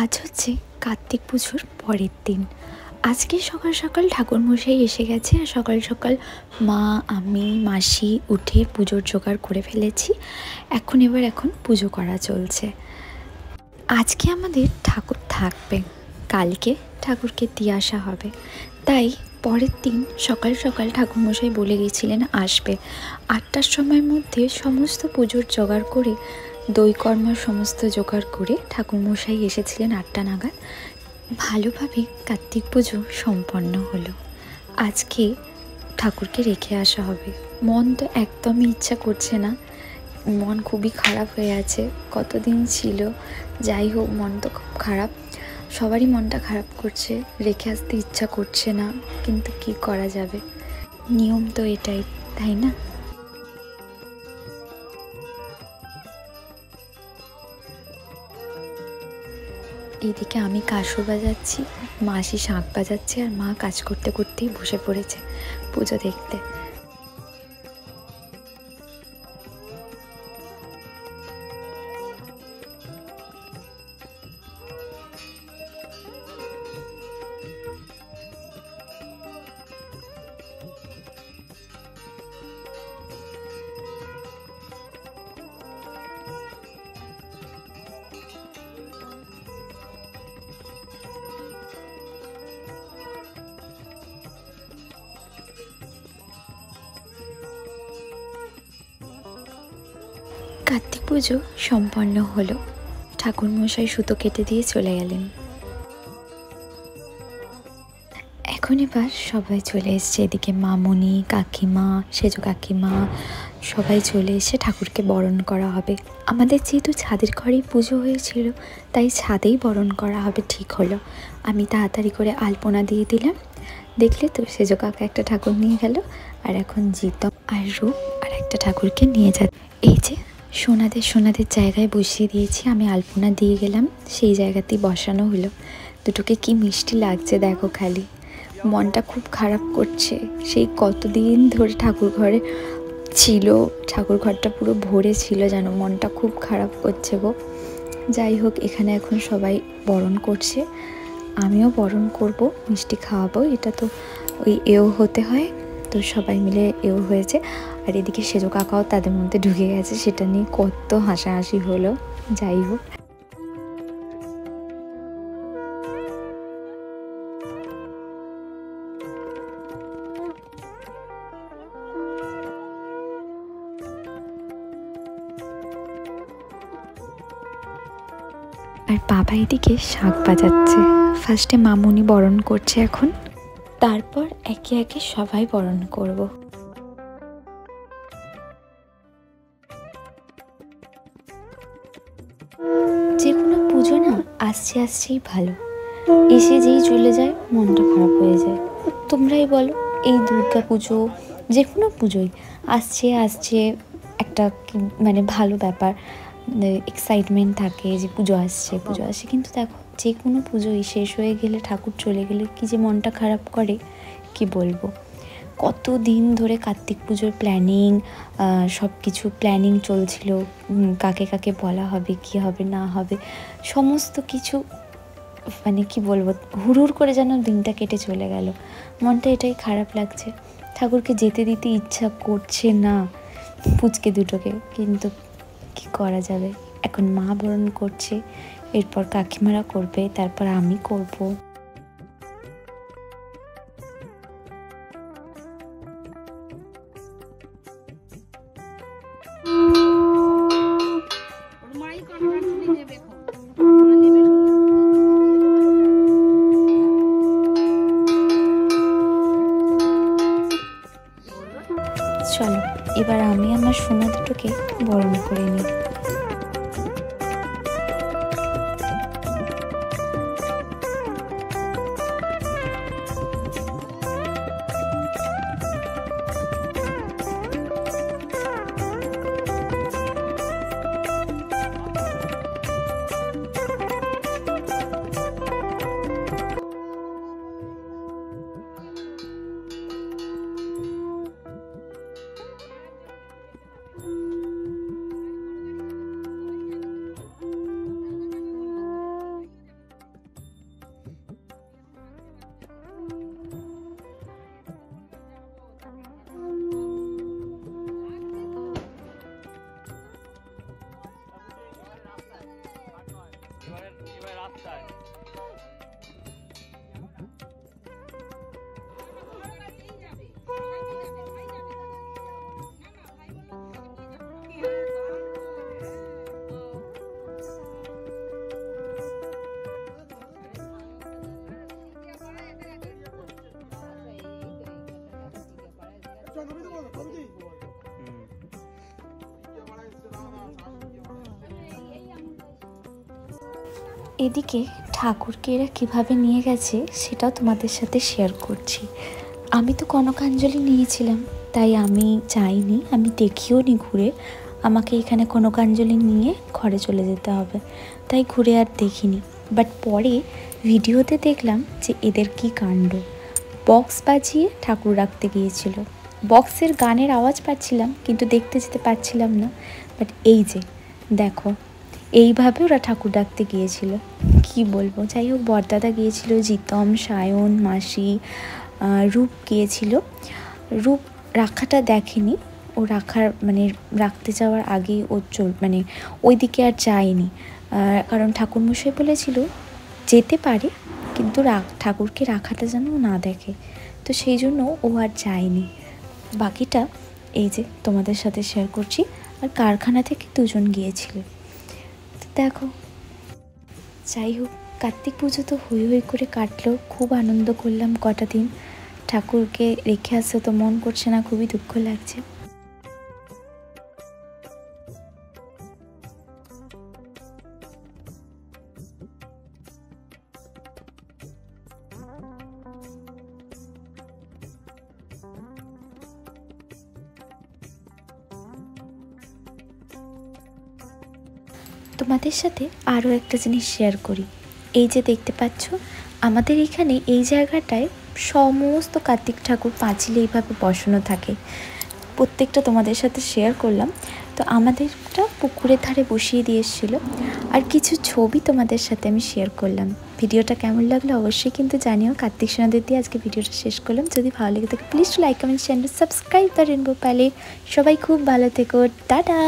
আজ হচ্ছে কার্তিক পুজোর পরের দিন। আজকে সকাল সকাল ঠাকুরমশাই এসে গেছে, আর সকাল সকাল মা, আমি, মাসি উঠে পুজোর জোগাড় করে ফেলেছি। এখন পুজো করা চলছে। আজকে আমাদের ঠাকুর থাকবে, কালকে ঠাকুরকে দিয়ে আসা হবে। তাই পরের দিন সকাল সকাল ঠাকুরমশাই বলে গেছিলেন আসবে 8টার সময়ের মধ্যে সমস্ত পুজোর জোগাড় করে, দইকর্মার সমস্ত জোগাড় করে ঠাকুরমশাই এসেছিলেন 8টা নাগাদ। ভালোভাবে কার্তিক পুজো সম্পন্ন হলো। আজকে ঠাকুরকে রেখে আসা হবে। মন তো একদমই ইচ্ছা করছে না, মন খুবই খারাপ হয়ে আছে, কতদিন ছিল। যাই হোক, মন তো খুব খারাপ, সবারই মনটা খারাপ করছে, রেখে আসতে ইচ্ছা করছে না, কিন্তু কি করা যাবে, নিয়ম তো এটাই, তাই না? এইদিকে আমি কাঁসর বাজাচ্ছি, মাসি শাঁখ বাজাচ্ছে, আর মা কাজ করতে করতেই বসে পড়েছে পুজো দেখতে। কার্তিক পুজো সম্পন্ন হলো। ঠাকুরমশাই সুতো কেটে দিয়ে চলে গেলেন। এবার সবাই চলে এসছে, এদিকে মামুনি, কাকিমা, সেজো কাকিমা সবাই চলে এসে ঠাকুরকে বরণ করা হবে। আমাদের যেহেতু ছাদের ঘরেই পুজো হয়েছিল, তাই ছাদেই বরণ করা হবে ঠিক হলো। আমি তাড়াতাড়ি করে আলপনা দিয়ে দিলাম। দেখলে তো, সেজো কাকা একটা ঠাকুর নিয়ে গেল, আর এখন জিতম আর রূপ আর একটা ঠাকুরকে নিয়ে যাচ্ছে। এই যে সোনাদের জায়গায় বসিয়ে দিয়েছি, আমি আলপনা দিয়ে গেলাম, সেই জায়গাতেই বসানো হলো। দুটোকে কি মিষ্টি লাগছে দেখো, খালি মনটা খুব খারাপ করছে। সেই কতদিন ধরে ঠাকুর ঘরে ছিল, ঠাকুর ঘরটা পুরো ভরে ছিল, যেন মনটা খুব খারাপ করছে গো। যাই হোক, এখানে এখন সবাই বরণ করছে, আমিও বরণ করব, মিষ্টি খাওয়াবো। এটা তো ওই এও হতে হয়, তো সবাই মিলে এও হয়েছে। আর এদিকে সেজো কাকাও তাদের মধ্যে ঢুকে গেছে, সেটা নিয়ে কত হাসাহাসি হলো। যাই হোক, আর বাবা এদিকে শাঁখ বাজাচ্ছে। ফার্স্টে মামুনি বরণ করছে এখন, তারপর একে একে সবাই বরণ করব। যে কোনো পুজো না আসছেই ভালো, এসে যেই চলে যায় মনটা খারাপ হয়ে যায়। তোমরাই বলো, এই দুর্গা পুজো, যে কোনো পুজোই আসছে একটা মানে ভালো ব্যাপার, এক্সাইটমেন্ট থাকে যে পুজো আসছে। কিন্তু দেখো, যে কোনো পুজোই শেষ হয়ে গেলে, ঠাকুর চলে গেলে কি যে মনটা খারাপ করে, কি বলবো। কত দিন ধরে কার্তিক পুজোর প্ল্যানিং, সব কিছু প্ল্যানিং চলছিল, কাকে কাকে বলা হবে, কি হবে না হবে, সমস্ত কিছু মানে কি বলবো, হুড় করে যেন দিনটা কেটে চলে গেল। মনটা এটাই খারাপ লাগছে, ঠাকুরকে যেতে দিতে ইচ্ছা করছে না পুচকে দুটোকে, কিন্তু কি করা যাবে। এখন মা বরণ করছে, এরপর কাকিমারা করবে, তারপর আমি করব। চলো, এবার আমি আমার সোনা দুটোকে বরণ করে নিই। এদিকে ঠাকুরকে এরা কীভাবে নিয়ে গেছে সেটাও তোমাদের সাথে শেয়ার করছি। আমি তো কনকাঞ্জলি নিয়েছিলাম, তাই আমি যাইনি, আমি দেখিও নি ঘুরে। আমাকে এখানে কনকাঞ্জলি নিয়ে ঘরে চলে যেতে হবে, তাই ঘুরে আর দেখিনি। বাট পরে ভিডিওতে দেখলাম যে এদের কি কাণ্ড, বক্স বাজিয়ে ঠাকুর রাখতে গিয়েছিল। বক্সের গানের আওয়াজ পাচ্ছিলাম কিন্তু দেখতে যেতে পারছিলাম না। বাট এই যে দেখো, এইভাবে ওরা ঠাকুর ডাকতে গিয়েছিল, কি বলবো। যাই হোক, বরদাদা গিয়েছিল, জিতম, সায়ন, মাসি, রূপ গিয়েছিল। রূপ রাখাটা দেখেনি, ও রাখতে যাওয়ার আগেই ও মানে ওই দিকে আর যায়নি, কারণ ঠাকুরমশাই বলেছিল যেতে পারে কিন্তু ঠাকুরকে রাখাটা যেন না দেখে, তো সেই জন্য ও আর যায়নি। বাকিটা এই যে তোমাদের সাথে শেয়ার করছি। আর কারখানা থেকে 2 জন গিয়েছিল। দেখো, যাই হোক, কার্তিক পুজো তো হই হই করে কাটলো, খুব আনন্দ করলাম কটা দিন। ঠাকুরকে রেখে আসতে তো মন করছে না, খুবই দুঃখ লাগছে। তোমাদের সাথে আরও একটা জিনিস শেয়ার করি। এই যে দেখতে পাচ্ছ, আমাদের এখানে এই জায়গাটায় সমস্ত কার্তিক ঠাকুর পাঁচিলে এইভাবে বসানো থাকে। প্রত্যেকটা তোমাদের সাথে শেয়ার করলাম। তো আমাদেরটা পুকুরের ধারে বসিয়ে দিয়ে এসেছিলো। আর কিছু ছবি তোমাদের সাথে আমি শেয়ার করলাম। ভিডিওটা কেমন লাগলো অবশ্যই কিন্তু জানিও। কার্তিক সোনাদের দিয়ে আজকে ভিডিওটা শেষ করলাম। যদি ভালো লেগে থাকে please like, comment, channel subscribe the rainbow palette. সবাই খুব ভালো থেকো, টাটা।